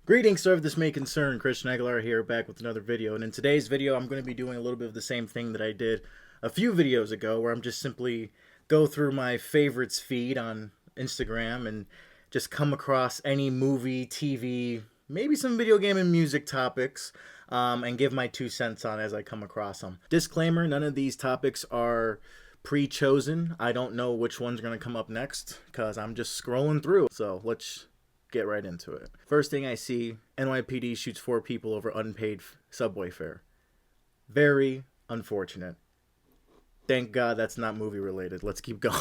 Greetings, sir. This may concern. Christian Aguilar here, back with another video. And in today's video, I'm going to be doing a little bit of the same thing that I did a few videos ago, where I'm just simply go through my favorites feed on Instagram and just come across any movie, TV, maybe some video game and music topics, and give my 2 cents on as I come across them. Disclaimer, none of these topics are pre-chosen. I don't know which one's going to come up next because I'm just scrolling through. So let's get right into it. First thing I see, NYPD shoots 4 people over unpaid subway fare. Very unfortunate. Thank God that's not movie related. Let's keep going.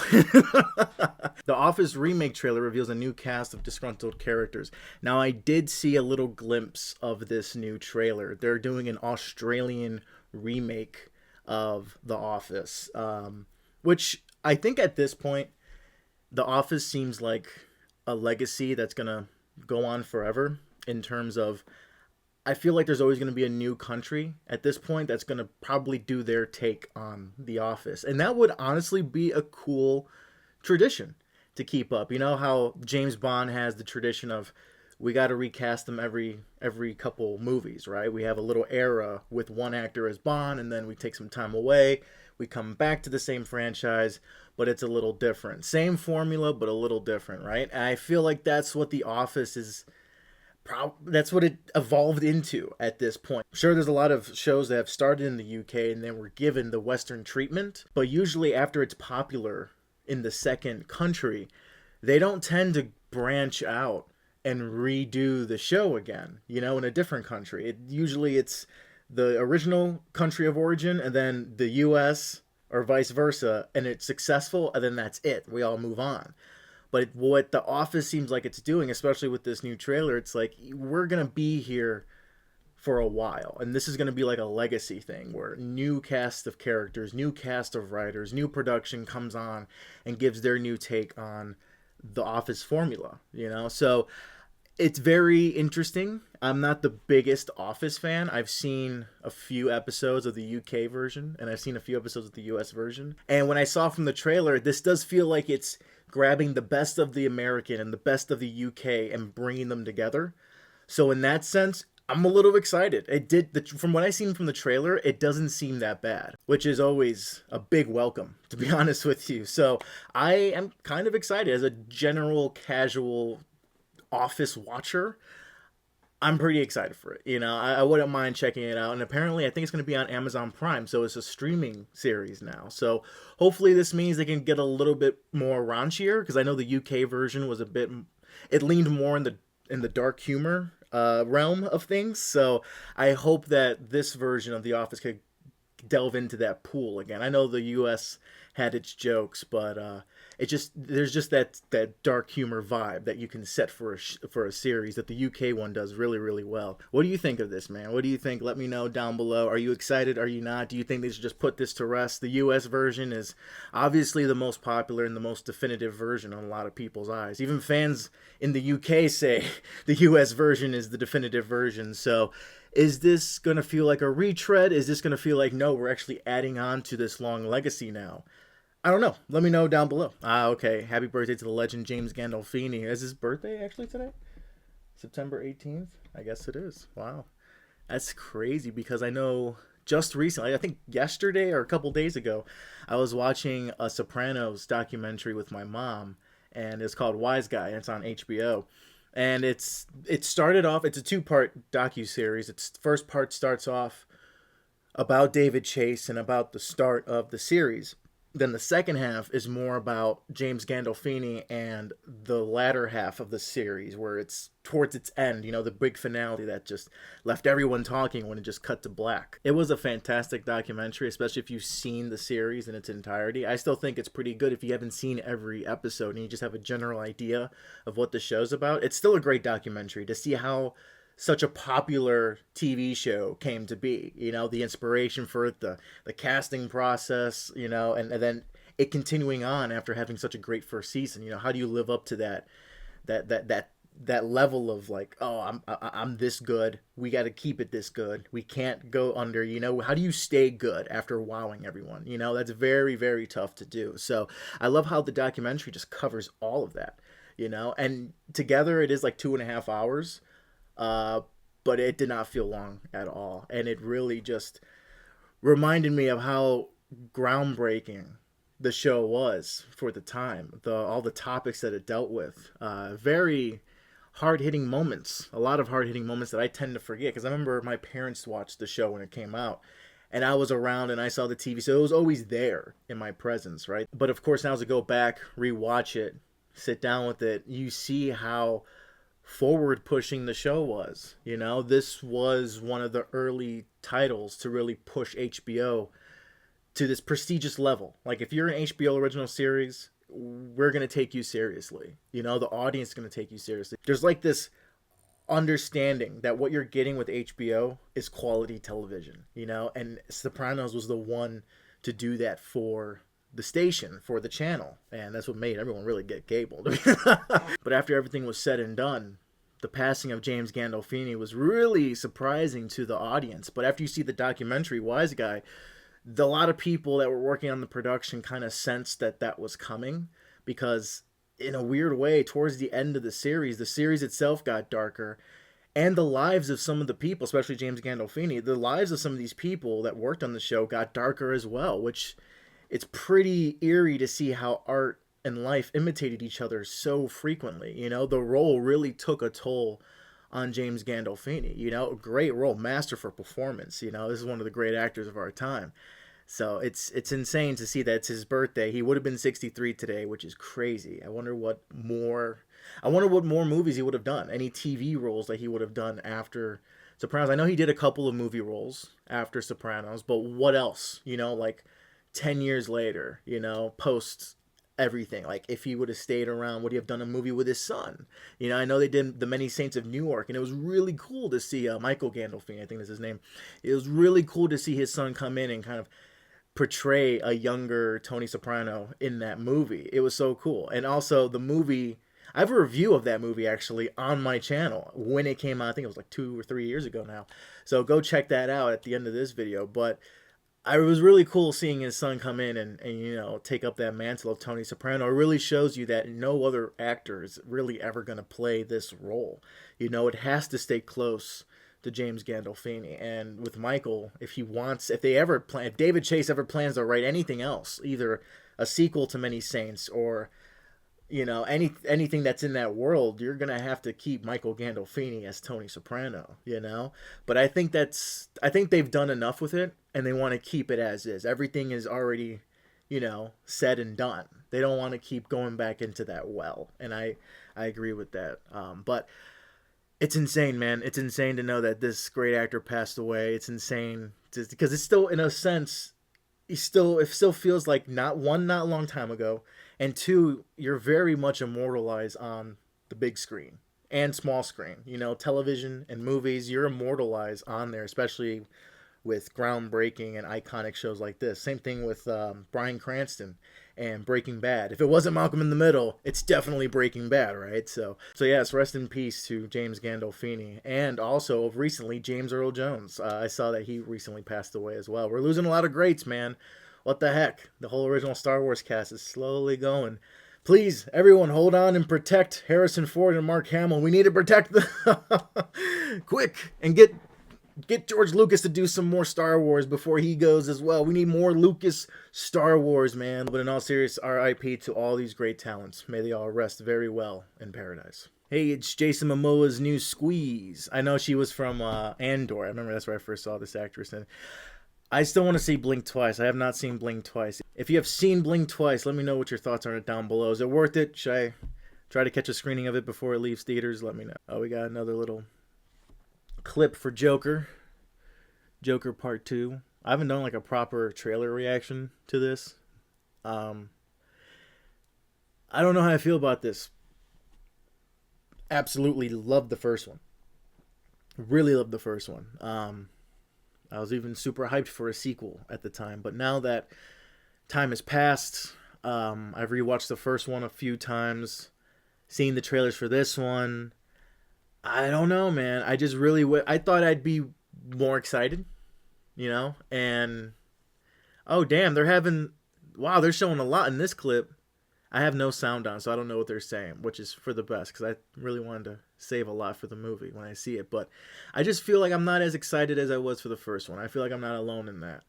The Office remake trailer reveals a new cast of disgruntled characters. Now, I did see a little glimpse of this new trailer. They're doing an Australian remake of The Office, which I think at this point, The Office seems like a legacy that's gonna go on forever. In terms of, I feel like there's always gonna be a new country at this point that's gonna probably do their take on The Office, and that would honestly be a cool tradition to keep up. You know how James Bond has the tradition of, we got to recast them every couple movies, right? We have a little era with one actor as Bond, and then we take some time away. We come back to the same franchise, but it's a little different. Same formula, but a little different, right? And I feel like that's what The Office is. That's what it evolved into at this point. Sure, there's a lot of shows that have started in the UK and then were given the Western treatment, but usually after it's popular in the second country, they don't tend to branch out and redo the show again, you know, in a different country. It's the original country of origin and then the US or vice versa, and it's successful, and then that's it. We all move on. But what The Office seems like it's doing, especially with this new trailer, it's like, we're going to be here for a while. And this is going to be like a legacy thing where new cast of characters, new cast of writers, new production comes on and gives their new take on the Office formula, you know? So it's very interesting. I'm not the biggest Office fan. I've seen a few episodes of the UK version, and I've seen a few episodes of the US version. And when I saw from the trailer, this does feel like it's grabbing the best of the American and the best of the UK and bringing them together. So in that sense, I'm a little excited. From what I've seen from the trailer, it doesn't seem that bad, which is always a big welcome, to be honest with you. So I am kind of excited as a general casual Office watcher. I'm pretty excited for it. You know, I wouldn't mind checking it out. And apparently, I think it's going to be on Amazon Prime, so it's a streaming series now. So hopefully, this means they can get a little bit more raunchier, because I know the UK version was it leaned more in the dark humor realm of things. So I hope that this version of The Office could delve into that pool again. I know the US had its jokes, but there's just that dark humor vibe that you can set for a series that the UK one does really, really well. What do you think of this, man? What do you think? Let me know down below. Are you excited? Are you not? Do you think they should just put this to rest? The US version is obviously the most popular and the most definitive version on a lot of people's eyes. Even fans in the UK say the US version is the definitive version. So is this going to feel like a retread? Is this going to feel like, no, we're actually adding on to this long legacy now? I don't know. Let me know down below. Okay. Happy birthday to the legend James Gandolfini. Is his birthday actually today? September 18th? I guess it is. Wow. That's crazy, because I know just recently, I think yesterday or a couple days ago, I was watching a Sopranos documentary with my mom, and it's called Wise Guy, and it's on HBO. And it started off, it's a 2-part docuseries. Its first part starts off about David Chase and about the start of the series. Then the second half is more about James Gandolfini and the latter half of the series, where it's towards its end, you know, the big finale that just left everyone talking when it just cut to black. It was a fantastic documentary, especially if you've seen the series in its entirety. I still think it's pretty good if you haven't seen every episode and you just have a general idea of what the show's about. It's still a great documentary to see how such a popular TV show came to be, you know, the inspiration for it, the casting process, you know, and then it continuing on after having such a great first season. You know, how do you live up to that level of like, oh, I'm this good, we got to keep it this good, we can't go under, you know? How do you stay good after wowing everyone? You know, that's very, very tough to do. So I love how the documentary just covers all of that, you know, and together it is like 2.5 hours. but it did not feel long at all, and it really just reminded me of how groundbreaking the show was for the time. All the topics that it dealt with, very hard hitting moments. A lot of hard hitting moments that I tend to forget because I remember my parents watched the show when it came out, and I was around and I saw the TV, so it was always there in my presence, right? But of course, now as I go back, rewatch it, sit down with it, you see how forward pushing the show was. You know, this was one of the early titles to really push HBO to this prestigious level. Like, if you're an HBO original series, we're going to take you seriously. You know, the audience is going to take you seriously. There's like this understanding that what you're getting with HBO is quality television, you know, and Sopranos was the one to do that for the station, for the channel, and that's what made everyone really get cable. But after everything was said and done, the passing of James Gandolfini was really surprising to the audience. But after you see the documentary Wise Guy, a lot of people that were working on the production kind of sensed that that was coming, because in a weird way, towards the end of the series itself got darker, and the lives of some of the people, especially James Gandolfini, the lives of some of these people that worked on the show got darker as well, which it's pretty eerie to see how art and life imitated each other so frequently. You know, the role really took a toll on James Gandolfini. You know, great role, masterful performance. You know, this is one of the great actors of our time. So it's insane to see that it's his birthday. He would have been 63 today, which is crazy. I wonder what more movies he would have done. Any TV roles that he would have done after Sopranos. I know he did a couple of movie roles after Sopranos, but what else? You know, like 10 years later, you know, post everything. Like, if he would have stayed around, would he have done a movie with his son? You know, I know they did The Many Saints of Newark, and it was really cool to see Michael Gandolfini, I think is his name. It was really cool to see his son come in and kind of portray a younger Tony Soprano in that movie. It was so cool. And also the movie, I have a review of that movie actually on my channel when it came out. I think it was like 2 or 3 years ago now. So go check that out at the end of this video. But it was really cool seeing his son come in and you know, take up that mantle of Tony Soprano. It really shows you that no other actor is really ever going to play this role. You know, it has to stay close to James Gandolfini. And with Michael, if David Chase ever plans to write anything else, either a sequel to Many Saints or, you know, anything that's in that world, you're gonna have to keep Michael Gandolfini as Tony Soprano, you know. But I think they've done enough with it, and they want to keep it as is. Everything is already, you know, said and done. They don't want to keep going back into that well, and I agree with that. But it's insane, man. It's insane to know that this great actor passed away. It's insane because it's still, in a sense, it still feels like not a long time ago, and two, you're very much immortalized on the big screen and small screen. You know, television and movies, you're immortalized on there, especially with groundbreaking and iconic shows like this. Same thing with Bryan Cranston and Breaking Bad. If it wasn't Malcolm in the Middle, it's definitely Breaking Bad, right? So yes, rest in peace to James Gandolfini, and also recently James Earl Jones. I saw that he recently passed away as well. We're losing a lot of greats, man. What the heck? The whole original Star Wars cast is slowly going. Please, everyone, hold on and protect Harrison Ford and Mark Hamill. We need to protect them quick, and get George Lucas to do some more Star Wars before he goes as well. We need more Lucas Star Wars, man. But in all seriousness, RIP to all these great talents. May they all rest very well in paradise. Hey, it's Jason Momoa's new Squeeze. I know she was from Andor. I remember that's where I first saw this actress. And I still want to see Blink Twice. I have not seen Blink Twice. If you have seen Blink Twice, let me know what your thoughts are down below. Is it worth it? Should I try to catch a screening of it before it leaves theaters? Let me know. Oh, we got another little clip for Joker Part 2. I haven't done like a proper trailer reaction to this. I don't know how I feel about this. Absolutely loved the first one. Really loved the first one. I was even super hyped for a sequel at the time, but now that time has passed, I've rewatched the first one a few times, seen the trailers for this one. I don't know, man. I just really I thought I'd be more excited, you know? And oh damn, they're showing a lot in this clip. I have no sound on, so I don't know what they're saying, which is for the best because I really wanted to save a lot for the movie when I see it. But I just feel like I'm not as excited as I was for the first one. I feel like I'm not alone in that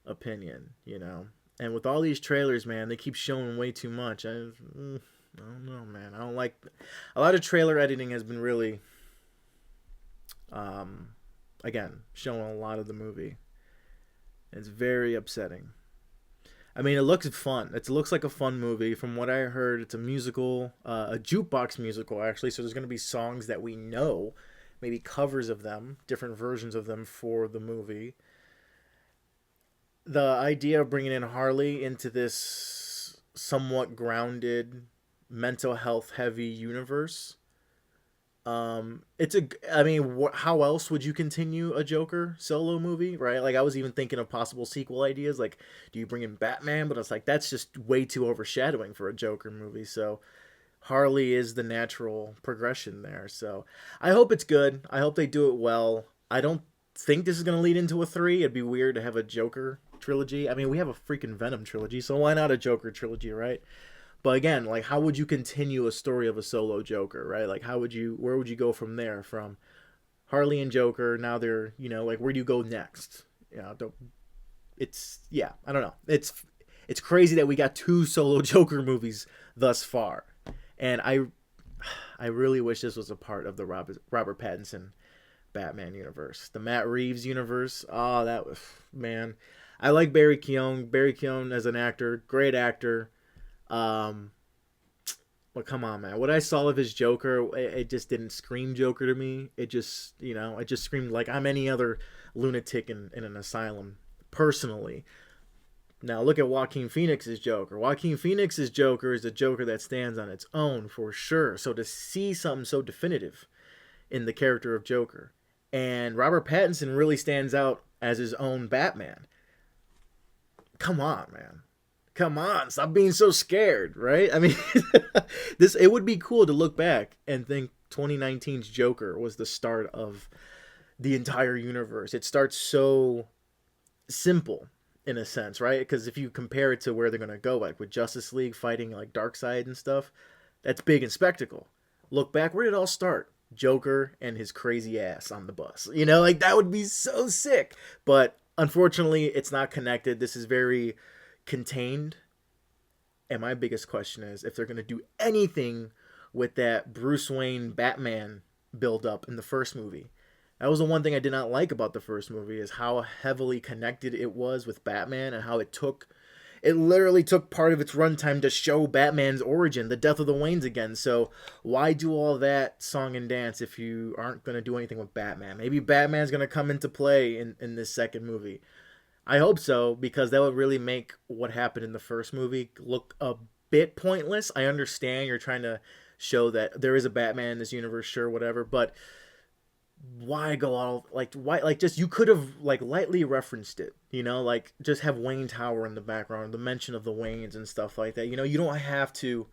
opinion, you know. And with all these trailers, man, they keep showing way too much. I don't know, man. I don't like a lot of trailer editing has been really, again, showing a lot of the movie. It's very upsetting. I mean, it looks fun. It looks like a fun movie. From what I heard, it's a musical, a jukebox musical, actually. So there's going to be songs that we know, maybe covers of them, different versions of them for the movie. The idea of bringing in Harley into this somewhat grounded, mental health heavy universe. I mean, how else would you continue a Joker solo movie, right? Like, I was even thinking of possible sequel ideas. Like, do you bring in Batman? But it's like, that's just way too overshadowing for a Joker movie. So, Harley is the natural progression there. So, I hope it's good. I hope they do it well. I don't think this is going to lead into a 3. It'd be weird to have a Joker trilogy. I mean, we have a freaking Venom trilogy, so why not a Joker trilogy, right? But again, like, how would you continue a story of a solo Joker, right? Like, where would you go from there? From Harley and Joker, now they're, you know, like, where do you go next? Yeah, I don't know. It's crazy that we got 2 solo Joker movies thus far. And I really wish this was a part of the Robert Pattinson Batman universe. The Matt Reeves universe. Oh, that was, man. I like Barry Keoghan. Barry Keoghan as an actor, great actor. But come on, man. What I saw of his Joker, it just didn't scream Joker to me. It just, you know, it just screamed like I'm any other lunatic in an asylum, personally. Now, look at Joaquin Phoenix's Joker. Joaquin Phoenix's Joker is a Joker that stands on its own, for sure. So to see something so definitive in the character of Joker, and Robert Pattinson really stands out as his own Batman. Come on, man. Come on, stop being so scared, right? I mean, it would be cool to look back and think 2019's Joker was the start of the entire universe. It starts so simple in a sense, right? Because if you compare it to where they're going to go, like with Justice League fighting like Darkseid and stuff, that's big and spectacle. Look back, where did it all start? Joker and his crazy ass on the bus. You know, like, that would be so sick. But unfortunately, it's not connected. This is very contained. And my biggest question is if they're going to do anything with that Bruce Wayne Batman build up in the first movie. That was the one thing I did not like about the first movie, is how heavily connected it was with Batman, and how it literally took part of its runtime to show Batman's origin, the death of the Waynes again. So why do all that song and dance if you aren't going to do anything with Batman? Maybe Batman's going to come into play in this second movie. I hope so, because that would really make what happened in the first movie look a bit pointless. I understand you're trying to show that there is a Batman in this universe, sure, whatever, but why go all, like, why, like, just, you could have, like, lightly referenced it, you know, like, just have Wayne Tower in the background, the mention of the Waynes and stuff like that, you know, you don't have to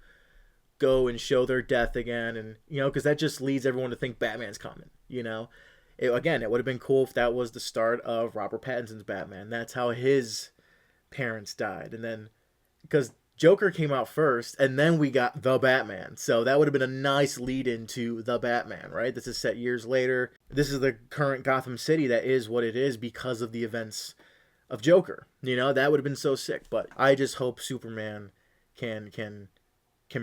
go and show their death again, and, you know, because that just leads everyone to think Batman's coming, you know. Again, it would have been cool if that was the start of Robert Pattinson's Batman. That's how his parents died. And then, because Joker came out first, and then we got The Batman. So that would have been a nice lead into The Batman, right? This is set years later. This is the current Gotham City that is what it is because of the events of Joker. You know, that would have been so sick. But I just hope Superman can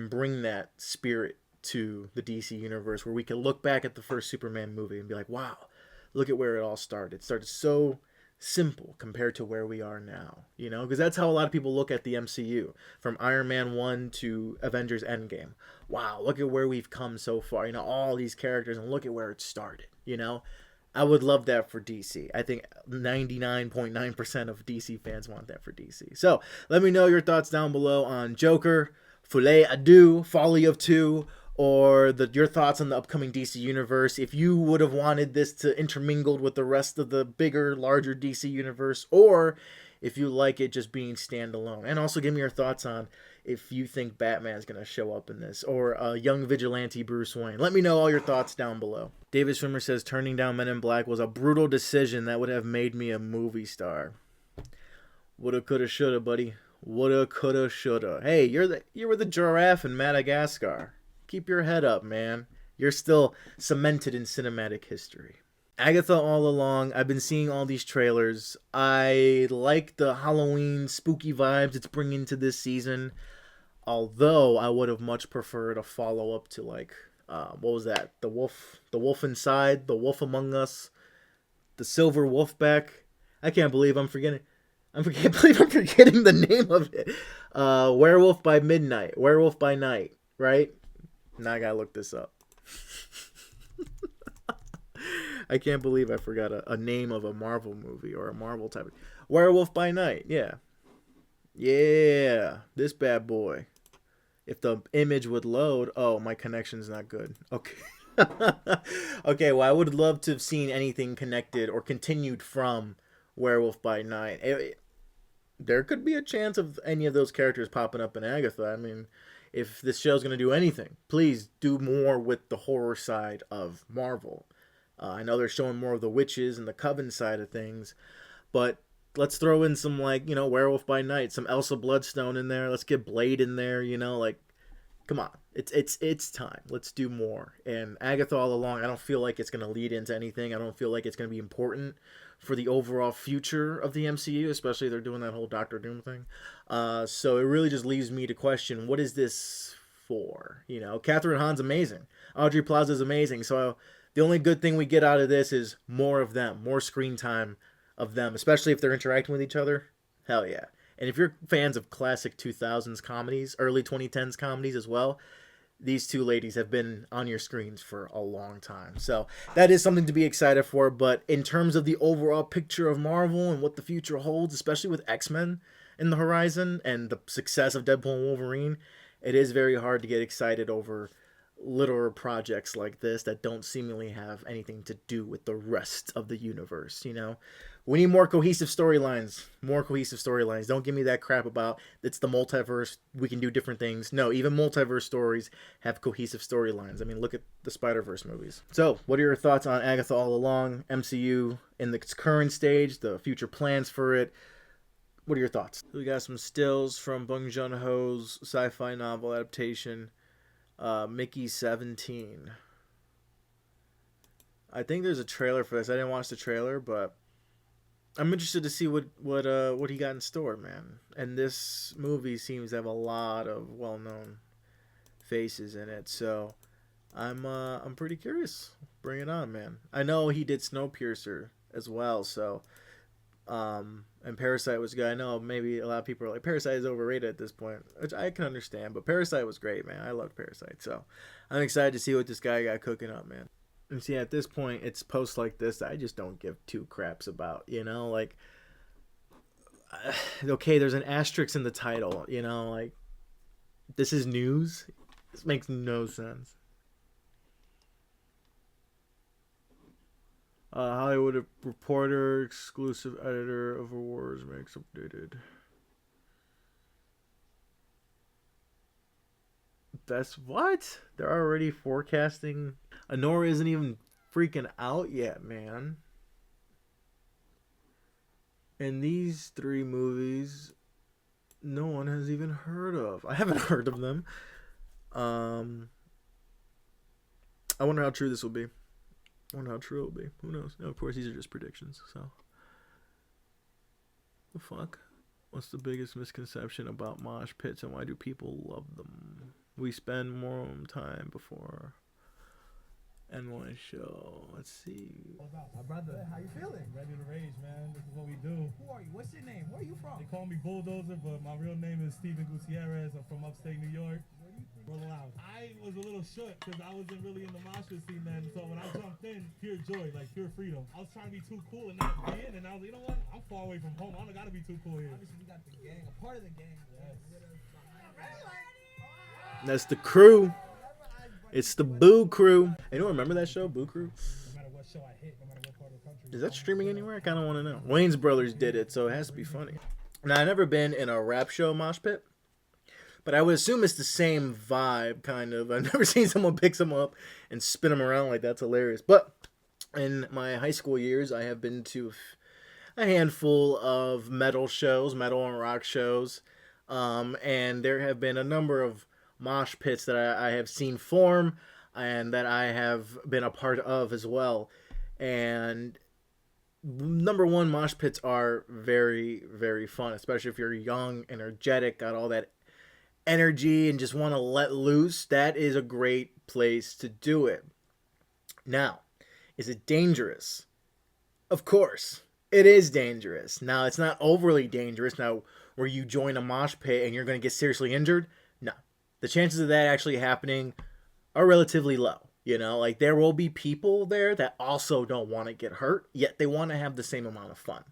bring that spirit to the DC universe, where we can look back at the first Superman movie and be like, wow, look at where it all started. It started so simple compared to where we are now, you know, because that's how a lot of people look at the MCU, from Iron Man 1 to Avengers Endgame. Wow, look at where we've come so far, you know, all these characters, and look at where it started, you know. I would love that for DC. I think 99.9% of DC fans want that for DC. So let me know your thoughts down below on Joker, Folie à Deux, Folie of Two, or your thoughts on the upcoming DC universe. If you would have wanted this to intermingle with the rest of the bigger, larger DC universe, or if you like it just being standalone. And also give me your thoughts on if you think Batman's going to show up in this, or a young vigilante Bruce Wayne. Let me know all your thoughts down below. David Schwimmer says, turning down Men in Black was a brutal decision that would have made me a movie star. Woulda, coulda, shoulda, buddy. Woulda, coulda, shoulda. Hey, you were the giraffe in Madagascar. Keep your head up, man. You're still cemented in cinematic history. Agatha All Along. I've been seeing all these trailers. I like the Halloween spooky vibes it's bringing to this season. Although I would have much preferred a follow up to like, what was that? The Wolf Inside, The Wolf Among Us, the Silver Wolfback. I can't believe I'm forgetting. Can't believe I'm forgetting the name of it. Werewolf by Midnight, Werewolf by Night, right? Now I gotta look this up. I can't believe I forgot a name of a Marvel movie or a Marvel type of... Werewolf by Night, yeah. Yeah, this bad boy. If the image would load... Oh, my connection's not good. Okay. Okay, well, I would love to have seen anything connected or continued from Werewolf by Night. There could be a chance of any of those characters popping up in Agatha. I mean, if this show's going to do anything, please do more with the horror side of Marvel. I know they're showing more of the witches and the coven side of things, but let's throw in some, like, Werewolf by Night, some Elsa Bloodstone in there. Let's get Blade in there, like, come on. It's time. Let's do more. And Agatha All Along, I don't feel like it's going to lead into anything. I don't feel like it's going to be important for the overall future of the MCU, especially they're doing that whole Doctor Doom thing. So it really just leaves me to question, what is this for? Catherine Hahn's amazing. Audrey Plaza's amazing. So the only good thing we get out of this is more of them, more screen time of them, especially if they're interacting with each other. Hell yeah. And if you're fans of classic 2000s comedies, early 2010s comedies as well, these two ladies have been on your screens for a long time. So that is something to be excited for. But in terms of the overall picture of Marvel and what the future holds, especially with X-Men in the horizon and the success of Deadpool and Wolverine, it is very hard to get excited over little projects like this that don't seemingly have anything to do with the rest of the universe. We need more cohesive storylines. Don't give me that crap about it's the multiverse, we can do different things. No, even multiverse stories have cohesive storylines. I mean, look at the Spider-Verse movies. So what are your thoughts on Agatha All Along, MCU in its current stage, the future plans for it? What are your thoughts? We got some stills from Bong Joon-ho's sci-fi novel adaptation, Mickey 17. I think there's a trailer for this. I didn't watch the trailer, but I'm interested to see what he got in store, man. And this movie seems to have a lot of well-known faces in it, so I'm pretty curious. Bring it on, man. I know he did Snowpiercer as well, so and Parasite was good. I know maybe a lot of people are like, Parasite is overrated at this point, which I can understand, but Parasite was great, man. I loved Parasite, so I'm excited to see what this guy got cooking up, man. And see, at this point, it's posts like this that I just don't give two craps about, like, okay, there's an asterisk in the title, like, this is news? This makes no sense. Hollywood Reporter, exclusive editor of Awards makes updated. That's what? They're already forecasting. Anora isn't even freaking out yet, man. And these three movies, no one has even heard of. I haven't heard of them. I wonder how true this will be. I wonder how true it will be. Who knows? No, of course, these are just predictions, so. The fuck? What's the biggest misconception about mosh pits and why do people love them? We spend more time before N1 show. Let's see. My brother, how you feeling? Ready to rage, man. This is what we do. Who are you? What's your name? Where are you from? They call me Bulldozer, but my real name is Steven Gutierrez. I'm from upstate New York. Where do you think? Roll out. I was a little shook because I wasn't really in the mosh pit scene then. So when I jumped in, pure joy, like pure freedom. I was trying to be too cool and not be in, and I was like, you know what? I'm far away from home. I don't gotta be too cool here. Obviously, we got the gang, a part of the gang. Yes. That's the crew. It's the Boo Crew. Anyone remember that show, Boo Crew? No matter what show I hit, no matter what part of the country. Is that streaming anywhere? I kind of want to know. Wayne's Brothers did it, so it has to be funny. Now, I've never been in a rap show mosh pit, but I would assume it's the same vibe, kind of. I've never seen someone pick someone up and spin them around like that's hilarious. But in my high school years, I have been to a handful of metal shows, metal and rock shows. And there have been a number of mosh pits that I have seen form and that I have been a part of as well. And number one, mosh pits are very, very fun, especially if you're young, energetic, got all that energy, and just want to let loose. That is a great place to do it. Now, is it dangerous? Of course, it is dangerous. Now, it's not overly dangerous. Now, where you join a mosh pit and you're going to get seriously injured, no. The chances of that actually happening are relatively low. You know, like there will be people there that also don't want to get hurt, yet they want to have the same amount of fun.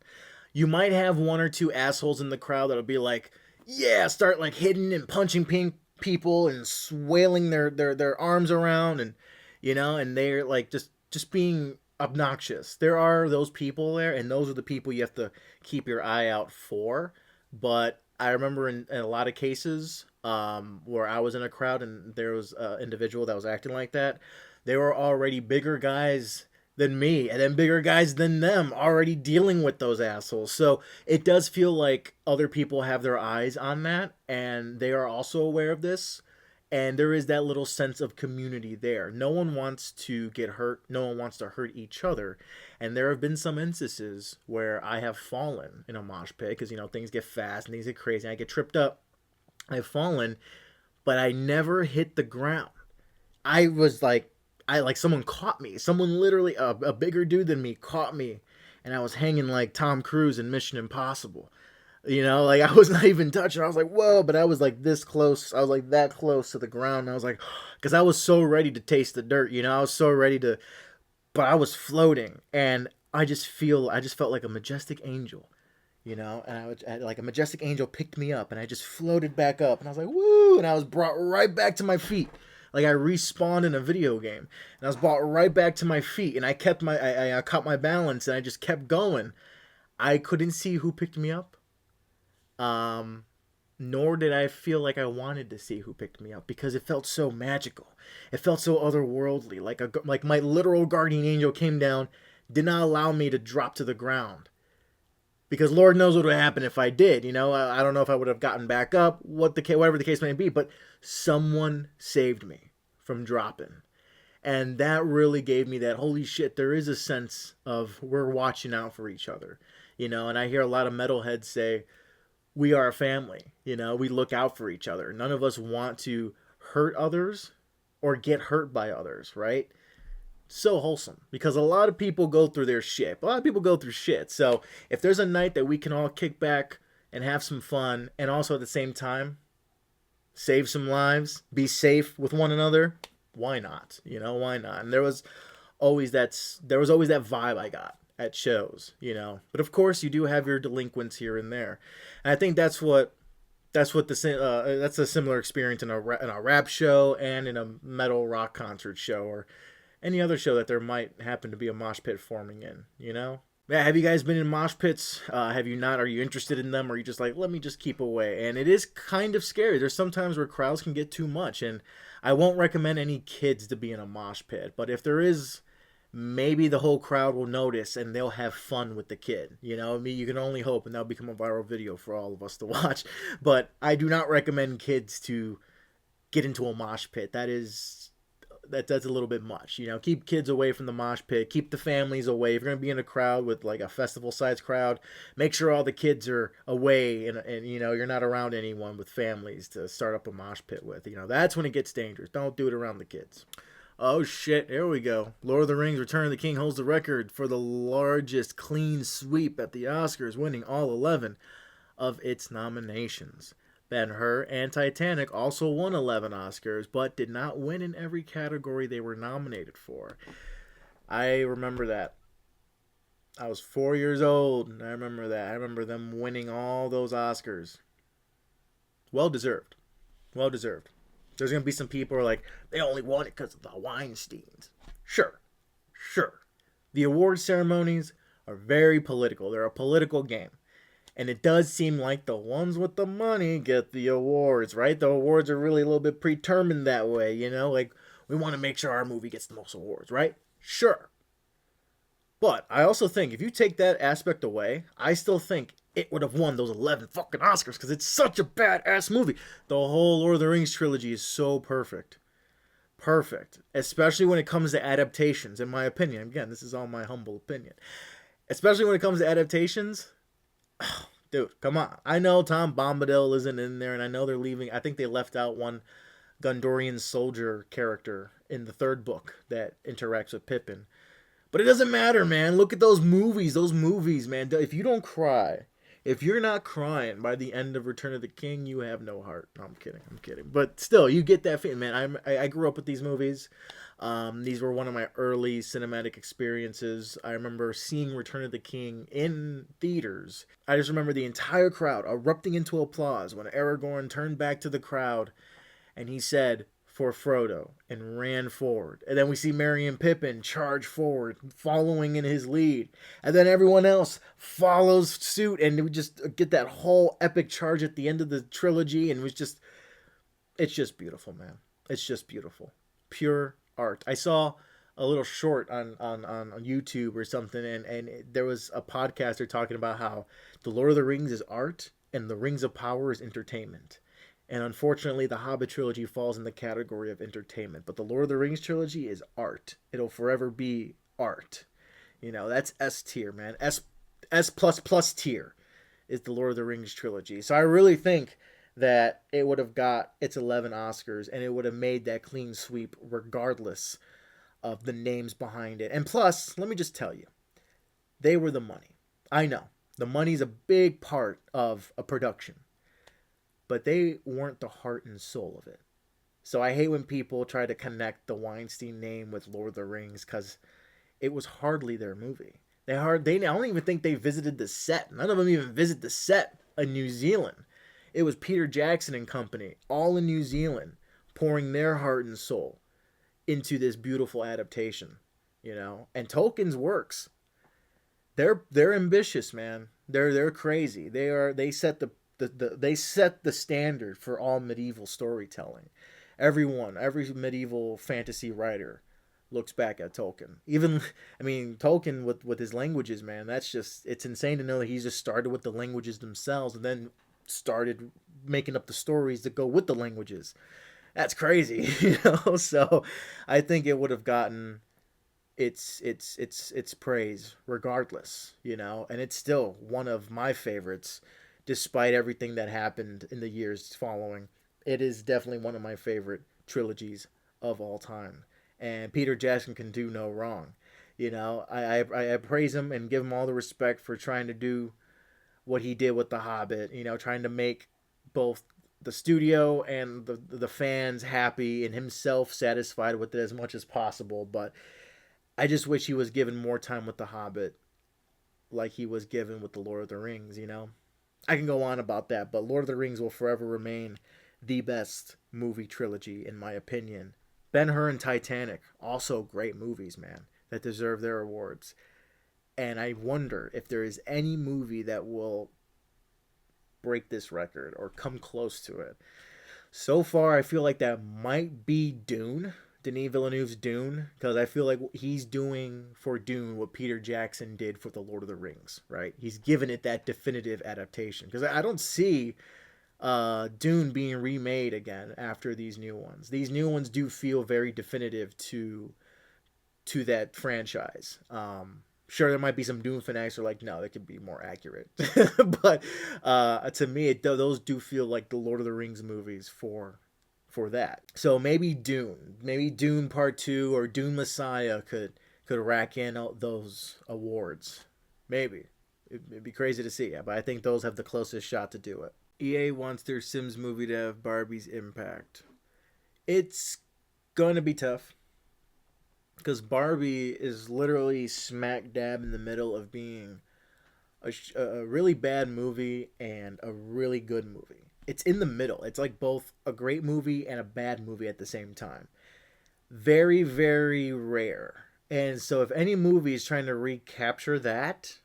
You might have one or two assholes in the crowd that'll be like, yeah, start like hitting and punching people and swailing their arms around, and and they're like just being obnoxious. There are those people there, and those are the people you have to keep your eye out for. But I remember in a lot of cases where I was in a crowd and there was an individual that was acting like that, they were already bigger guys than me and then bigger guys than them already dealing with those assholes. So it does feel like other people have their eyes on that and they are also aware of this. And there is that little sense of community there. No one wants to get hurt. No one wants to hurt each other. And there have been some instances where I have fallen in a mosh pit because, things get fast and things get crazy. And I get tripped up. I've fallen, but I never hit the ground. I was like, someone caught me. Someone literally, a bigger dude than me caught me. And I was hanging like Tom Cruise in Mission Impossible. Like I was not even touching. I was like, whoa, but I was like this close. I was like that close to the ground. And I was like, because I was so ready to taste the dirt. I was so ready to, but I was floating. And I just felt like a majestic angel, and I was like a majestic angel picked me up and I just floated back up. And I was like, woo. And I was brought right back to my feet. Like I respawned in a video game. And I was brought right back to my feet. And I kept I caught my balance and I just kept going. I couldn't see who picked me up. Nor did I feel like I wanted to see who picked me up because it felt so magical. It felt so otherworldly. Like my literal guardian angel came down, did not allow me to drop to the ground. Because Lord knows what would happen if I did. I don't know if I would have gotten back up, whatever the case may be, but someone saved me from dropping. And that really gave me that, holy shit, there is a sense of we're watching out for each other. And I hear a lot of metalheads say, we are a family, we look out for each other. None of us want to hurt others or get hurt by others, right? So wholesome because a lot of people go through their shit. A lot of people go through shit. So if there's a night that we can all kick back and have some fun and also at the same time save some lives, be safe with one another, why not? Why not? And there was always that vibe I got at shows, but of course you do have your delinquents here and there, and I think that's a similar experience in a rap show and in a metal rock concert show or any other show that there might happen to be a mosh pit forming in. Yeah, have you guys been in mosh pits? Have you not? Are you interested in them, or are you just like, let me just keep away? And it is kind of scary. There's sometimes where crowds can get too much, and I won't recommend any kids to be in a mosh pit, but if there is, maybe the whole crowd will notice and they'll have fun with the kid. You can only hope, and that'll become a viral video for all of us to watch. But I do not recommend kids to get into a mosh pit. That's a little bit much. Keep kids away from the mosh pit. Keep the families away. If you're going to be in a crowd with like a festival size crowd, make sure all the kids are away and you're not around anyone with families to start up a mosh pit with. That's when it gets dangerous. Don't do it around the kids. Oh shit, here we go. Lord of the Rings Return of the King holds the record for the largest clean sweep at the Oscars, winning all 11 of its nominations. Ben-Hur and Titanic also won 11 Oscars, but did not win in every category they were nominated for. I remember that. I was 4 years old, and I remember that. I remember them winning all those Oscars. Well deserved. Well deserved. There's going to be some people who are like, they only won it because of the Weinsteins. Sure. The award ceremonies are very political. They're a political game. And it does seem like the ones with the money get the awards, right? The awards are really a little bit predetermined that way, Like, we want to make sure our movie gets the most awards, right? Sure. But I also think if you take that aspect away, I still think it would have won those 11 fucking Oscars because it's such a badass movie. The whole Lord of the Rings trilogy is so perfect. Perfect. Especially when it comes to adaptations, in my opinion. Again, this is all my humble opinion. Especially when it comes to adaptations. Oh, dude, come on. I know Tom Bombadil isn't in there, and I know they're leaving. I think they left out one Gondorian soldier character in the third book that interacts with Pippin. But it doesn't matter, man. Look at those movies. Those movies, man. If you don't cry, if you're not crying by the end of Return of the King, you have no heart. No, I'm kidding. I'm kidding. But still, you get that feeling, man. I grew up with these movies. These were one of my early cinematic experiences. I remember seeing Return of the King in theaters. I just remember the entire crowd erupting into applause when Aragorn turned back to the crowd and he said, "For Frodo," and ran forward. And then we see Merry and Pippin charge forward, following in his lead. And then everyone else follows suit, and we just get that whole epic charge at the end of the trilogy, and it's just beautiful, man. It's just beautiful. Pure art. I saw a little short on YouTube or something, and there was a podcaster talking about how The Lord of the Rings is art, and The Rings of Power is entertainment. And unfortunately, the Hobbit trilogy falls in the category of entertainment. But the Lord of the Rings trilogy is art. It'll forever be art. You know, that's S tier, man. S plus tier is the Lord of the Rings trilogy. So I really think that it would have got its 11 Oscars, and it would have made that clean sweep regardless of the names behind it. And plus, let me just tell you, they were the money. I know. The money's a big part of a production. But they weren't the heart and soul of it. So I hate when people try to connect the Weinstein name with Lord of the Rings because it was hardly their movie. I don't even think they visited the set. None of them even visit the set in New Zealand. It was Peter Jackson and company, all in New Zealand, pouring their heart and soul into this beautiful adaptation, you know. And Tolkien's works, they're ambitious, man. They're crazy. They set the standard for all medieval storytelling. Every medieval fantasy writer looks back at Tolkien. Tolkien with his languages, man, it's insane to know that he's just started with the languages themselves and then started making up the stories that go with the languages. That's crazy, you know? So I think it would have gotten its praise regardless, you know? And it's still one of my favorites. Despite everything that happened in the years following, it is definitely one of my favorite trilogies of all time. And Peter Jackson can do no wrong. You know, I praise him and give him all the respect for trying to do what he did with The Hobbit. You know, trying to make both the studio and the fans happy and himself satisfied with it as much as possible. But I just wish he was given more time with The Hobbit like he was given with The Lord of the Rings, you know? I can go on about that, but Lord of the Rings will forever remain the best movie trilogy, in my opinion. Ben-Hur and Titanic, also great movies, man, that deserve their awards. And I wonder if there is any movie that will break this record or come close to it. So far, I feel like that might be Dune. Denis Villeneuve's Dune, because I feel like he's doing for Dune what Peter Jackson did for The Lord of the Rings, right? He's given it that definitive adaptation, because I don't see Dune being remade again after these new ones. These new ones do feel very definitive to that franchise. Sure, there might be some Dune fanatics who are like, no, they could be more accurate. But to me, those do feel like the Lord of the Rings movies for that. So maybe Dune Part 2 or Dune Messiah could rack in those awards. Maybe. It'd be crazy to see, but I think those have the closest shot to do it. EA wants their Sims movie to have Barbie's impact. It's gonna be tough, because Barbie is literally smack dab in the middle of being a really bad movie and a really good movie. It's in the middle. It's like both a great movie and a bad movie at the same time. Very, very rare. And so if any movie is trying to recapture that,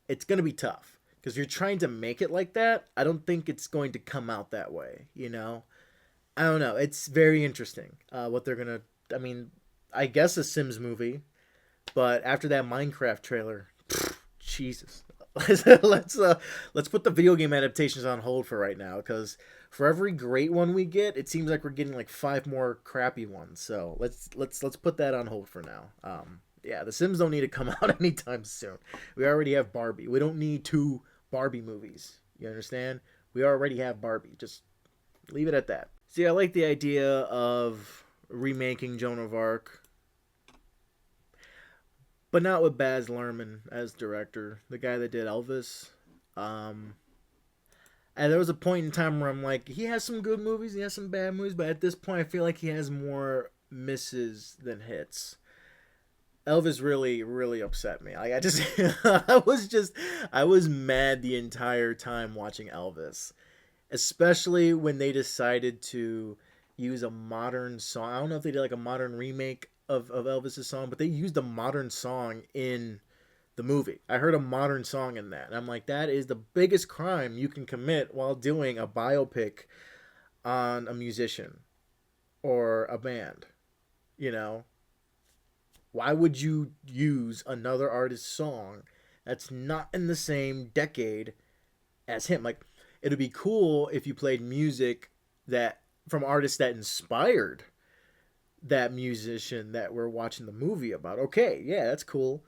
it's going to be tough. Because if you're trying to make it like that, I don't think it's going to come out that way, you know? I don't know. It's very interesting what they're going to... I guess a Sims movie. But after that Minecraft trailer, Jesus. let's put the video game adaptations on hold for right now, because for every great one we get, it seems like we're getting like 5 more crappy ones. So let's put that on hold for now. Yeah, The Sims don't need to come out anytime soon. We already have Barbie. We don't need 2 Barbie movies. You understand? We already have Barbie. Just leave it at that. See, I like the idea of remaking Joan of Arc, but not with Baz Luhrmann as director, the guy that did Elvis. And there was a point in time where I'm like, he has some good movies, he has some bad movies, but at this point, I feel like he has more misses than hits. Elvis really, really upset me. Like, I was mad the entire time watching Elvis, especially when they decided to use a modern song. I don't know if they did like a modern remake of Elvis's song, but they used a modern song in the movie. I heard a modern song in that, and I'm like, that is the biggest crime you can commit while doing a biopic on a musician or a band. You know, why would you use another artist's song that's not in the same decade as him? Like, it'd be cool if you played music that from artists that inspired that musician that we're watching the movie about. Okay, yeah, that's cool.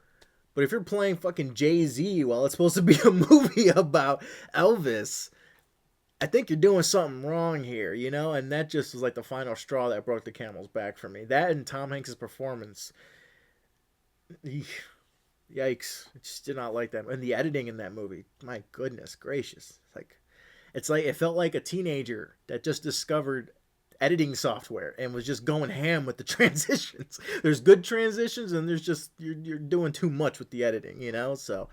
But if you're playing fucking Jay-Z while it's supposed to be a movie about Elvis, I think you're doing something wrong here, you know? And that just was like the final straw that broke the camel's back for me. That and Tom Hanks' performance. Yikes. I just did not like that. And the editing in that movie, my goodness gracious. It's like it felt like a teenager that just discovered editing software and was just going ham with the transitions. There's good transitions, and there's just you're doing too much with the editing, you know? So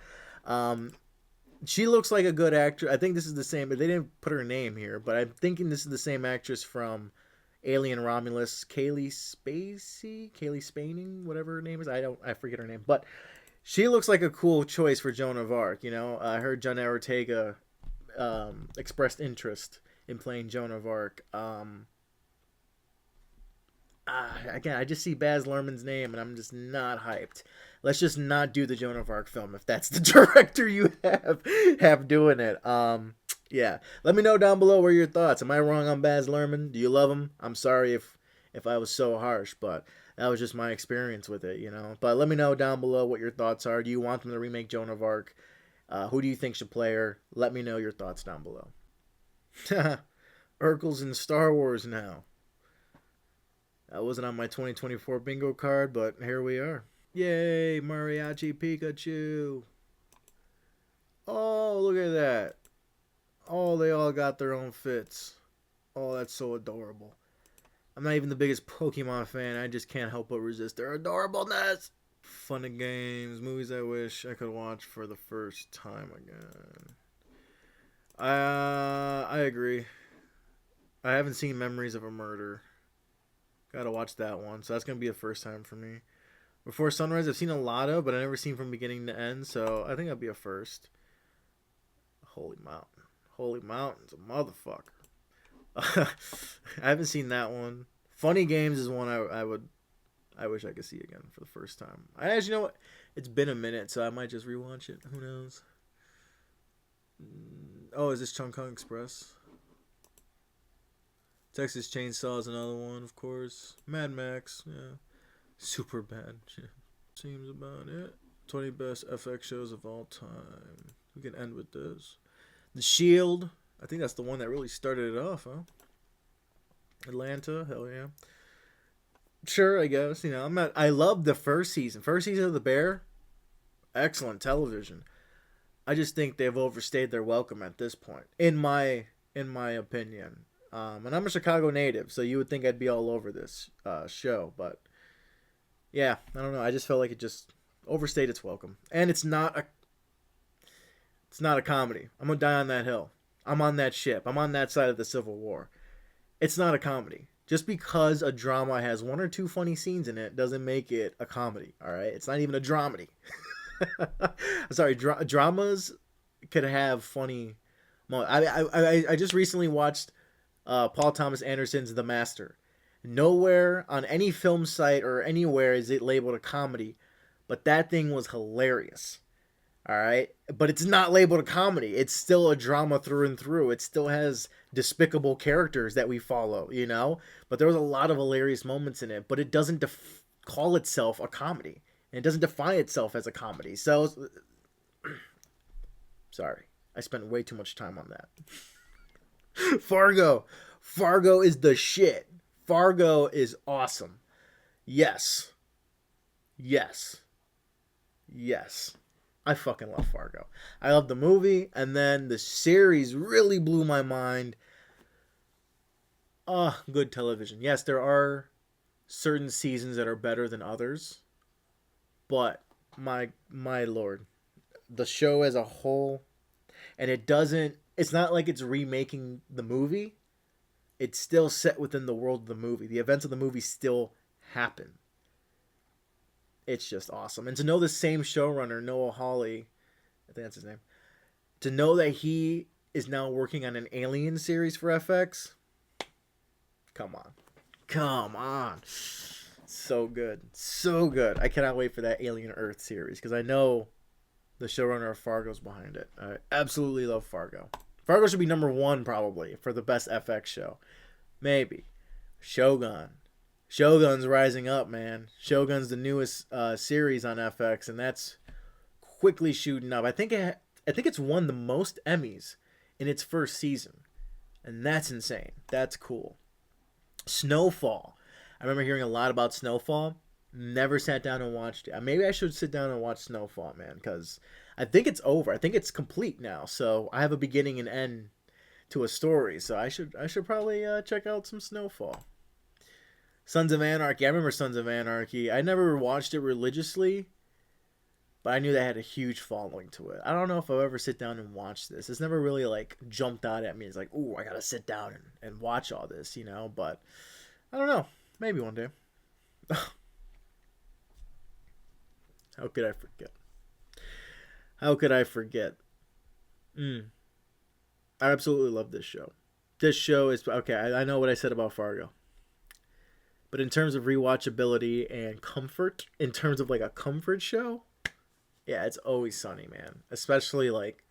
she looks like a good actress. I think this is the same, but they didn't put her name here, but I'm thinking this is the same actress from Alien Romulus, Kaylee Spaning, whatever her name is. I forget her name, but she looks like a cool choice for Joan of Arc. You know, I heard John Ortega expressed interest in playing Joan of Arc. Again, I just see Baz Luhrmann's name, and I'm just not hyped. Let's just not do the Joan of Arc film if that's the director you have doing it. Yeah. Let me know down below what are your thoughts. Am I wrong on Baz Luhrmann? Do you love him? I'm sorry if I was so harsh, but that was just my experience with it, you know. But let me know down below what your thoughts are. Do you want them to remake Joan of Arc? Who do you think should play her? Let me know your thoughts down below. Urkel's in Star Wars now. That wasn't on my 2024 bingo card, but here we are. Yay, Mariachi Pikachu. Oh, look at that. Oh, they all got their own fits. Oh, that's so adorable. I'm not even the biggest Pokemon fan. I just can't help but resist their adorableness. Fun and games, movies I wish I could watch for the first time again. I agree. I haven't seen Memories of a Murder. Gotta watch that one. So that's gonna be a first time for me. Before Sunrise, I've seen a lot of, but I never seen from beginning to end. So I think that'll be a first. Holy Mountain. Holy Mountain's a motherfucker. I haven't seen that one. Funny Games is one I wish I could see again for the first time. I actually know what. It's been a minute, so I might just rewatch it. Who knows? Oh, is this Chung Kong Express? Texas Chainsaw is another one, of course. Mad Max, yeah. Super bad. Yeah. Seems about it. 20 best FX shows of all time. We can end with this. The Shield. I think that's the one that really started it off, huh? Atlanta, hell yeah. Sure, I guess. You know, I love the first season. First season of The Bear. Excellent television. I just think they've overstayed their welcome at this point, in my opinion. And I'm a Chicago native, so you would think I'd be all over this show, but yeah, I don't know. I just felt like it just overstayed its welcome, and it's not a comedy. I'm gonna die on that hill. I'm on that ship. I'm on that side of the Civil War. It's not a comedy. Just because a drama has 1 or 2 funny scenes in it doesn't make it a comedy. All right, it's not even a dramedy. Sorry, dramas could have funny moments. I just recently watched Paul Thomas Anderson's The Master. Nowhere on any film site or anywhere is it labeled a comedy, but that thing was hilarious. All right, but it's not labeled a comedy. It's still a drama through and through. It still has despicable characters that we follow, you know. But there was a lot of hilarious moments in it. But it doesn't call itself a comedy. And it doesn't define itself as a comedy. So, sorry, I spent way too much time on that. Fargo, Fargo is the shit. Fargo is awesome. Yes, yes, yes. I fucking love Fargo. I love the movie, and then the series really blew my mind. Good television. Yes, there are certain seasons that are better than others, but my lord, the show as a whole, and it's not like it's remaking the movie. It's still set within the world of the movie. The events of the movie still happen. It's just awesome. And to know the same showrunner, Noah Hawley, I think that's his name, to know that he is now working on an Alien series for FX, come on. Come on. So good. So good. I cannot wait for that Alien Earth series because I know the showrunner of Fargo's behind it. I absolutely love Fargo. Fargo should be number 1 probably for the best FX show. Maybe. Shogun. Shogun's rising up, man. Shogun's the newest series on FX, and that's quickly shooting up. I think it's won the most Emmys in its first season, and that's insane. That's cool. Snowfall. I remember hearing a lot about Snowfall. Never sat down and watched it. Maybe I should sit down and watch Snowfall, man, because I think it's over. I think it's complete now. So I have a beginning and end to a story. So I should probably check out some Snowfall. Sons of Anarchy. I remember Sons of Anarchy. I never watched it religiously, but I knew that had a huge following to it. I don't know if I'll ever sit down and watch this. It's never really like jumped out at me. It's like, ooh, I gotta sit down and watch all this, you know. But I don't know. Maybe one day. How could I forget? How could I forget? I absolutely love this show. This show is okay. I know what I said about Fargo. But in terms of rewatchability and comfort, in terms of like a comfort show, yeah, it's Always Sunny, man. Especially like,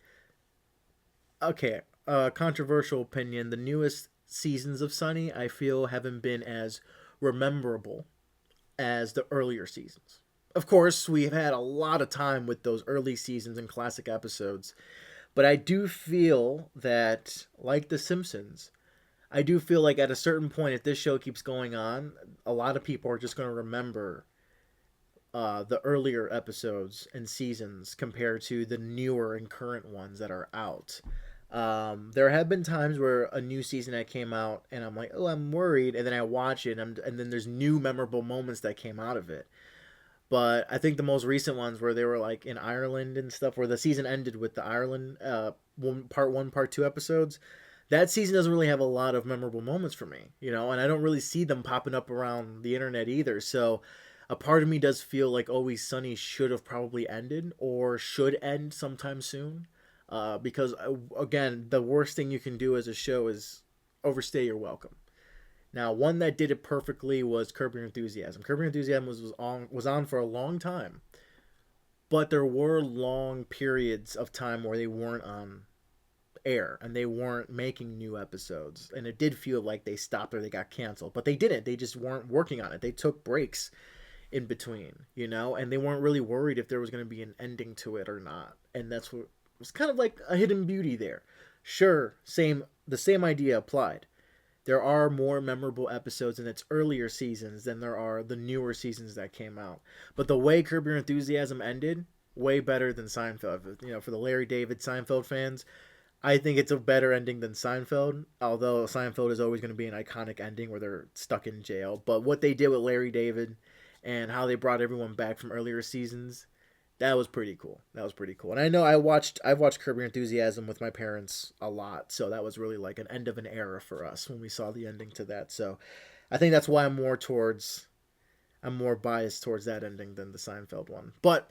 okay, controversial opinion. The newest seasons of Sunny, I feel, haven't been as rememberable as the earlier seasons. Of course, we've had a lot of time with those early seasons and classic episodes. But I do feel that, like The Simpsons, I do feel like at a certain point, if this show keeps going on, a lot of people are just going to remember the earlier episodes and seasons compared to the newer and current ones that are out. There have been times where a new season that came out, and I'm like, oh, I'm worried, and then I watch it, and then there's new memorable moments that came out of it. But I think the most recent ones where they were like in Ireland and stuff, where the season ended with the Ireland part 1, part 2 episodes, that season doesn't really have a lot of memorable moments for me, you know, and I don't really see them popping up around the internet either. So a part of me does feel like Always Sunny should have probably ended or should end sometime soon. Because, again, the worst thing you can do as a show is overstay your welcome. Now, one that did it perfectly was Curb Your Enthusiasm. Curb Your Enthusiasm was on for a long time, but there were long periods of time where they weren't on air and they weren't making new episodes, and it did feel like they stopped or they got canceled, but they didn't. They just weren't working on it. They took breaks in between, you know, and they weren't really worried if there was going to be an ending to it or not. And that's what was kind of like a hidden beauty there. Sure, the same idea applied. There are more memorable episodes in its earlier seasons than there are the newer seasons that came out. But the way Curb Your Enthusiasm ended, way better than Seinfeld. You know, for the Larry David Seinfeld fans, I think it's a better ending than Seinfeld, although Seinfeld is always going to be an iconic ending where they're stuck in jail. But what they did with Larry David and how they brought everyone back from earlier seasons, that was pretty cool. That was pretty cool. And I know I've watched Curb Your Enthusiasm with my parents a lot, so that was really like an end of an era for us when we saw the ending to that. So I think that's why I'm more biased towards that ending than the Seinfeld one. But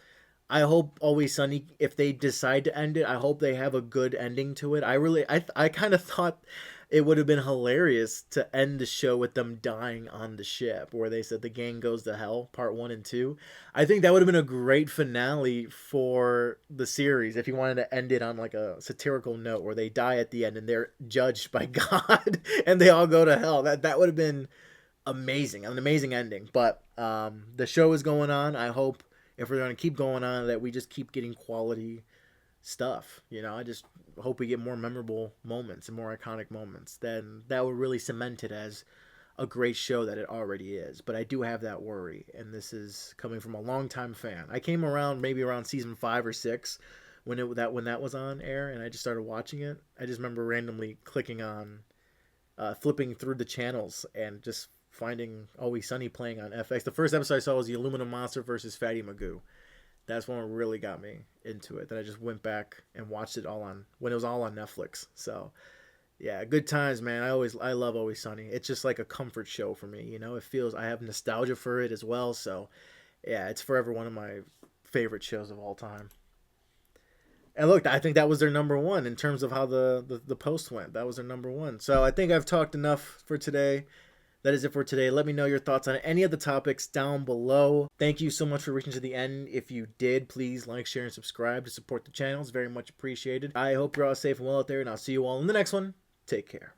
I hope Always Sunny, if they decide to end it, I hope they have a good ending to it. I kind of thought it would have been hilarious to end the show with them dying on the ship, where they said the gang goes to hell, part 1 and 2. I think that would have been a great finale for the series if you wanted to end it on like a satirical note where they die at the end and they're judged by God and they all go to hell. That would have been amazing, an amazing ending. But the show is going on. I hope if we're going to keep going on that we just keep getting quality stuff. You know, I just hope we get more memorable moments and more iconic moments. Then that would really cement it as a great show that it already is. But I do have that worry, and this is coming from a longtime fan. I came around maybe around season 5 or 6 when that was on air, and I just started watching it. I just remember randomly clicking on, flipping through the channels and just finding Always Sunny playing on FX. The first episode I saw was the Aluminum Monster versus Fatty Magoo. That's when it really got me into it. Then I just went back and watched it when it was all on Netflix. So, yeah, good times, man. I love Always Sunny. It's just like a comfort show for me. You know, I have nostalgia for it as well. So, yeah, it's forever one of my favorite shows of all time. And look, I think that was their number 1 in terms of how the post went. That was their number 1. So I think I've talked enough for today. That is it for today. Let me know your thoughts on any of the topics down below. Thank you so much for reaching to the end. If you did, please like, share, and subscribe to support the channel. It's very much appreciated. I hope you're all safe and well out there, and I'll see you all in the next one. Take care.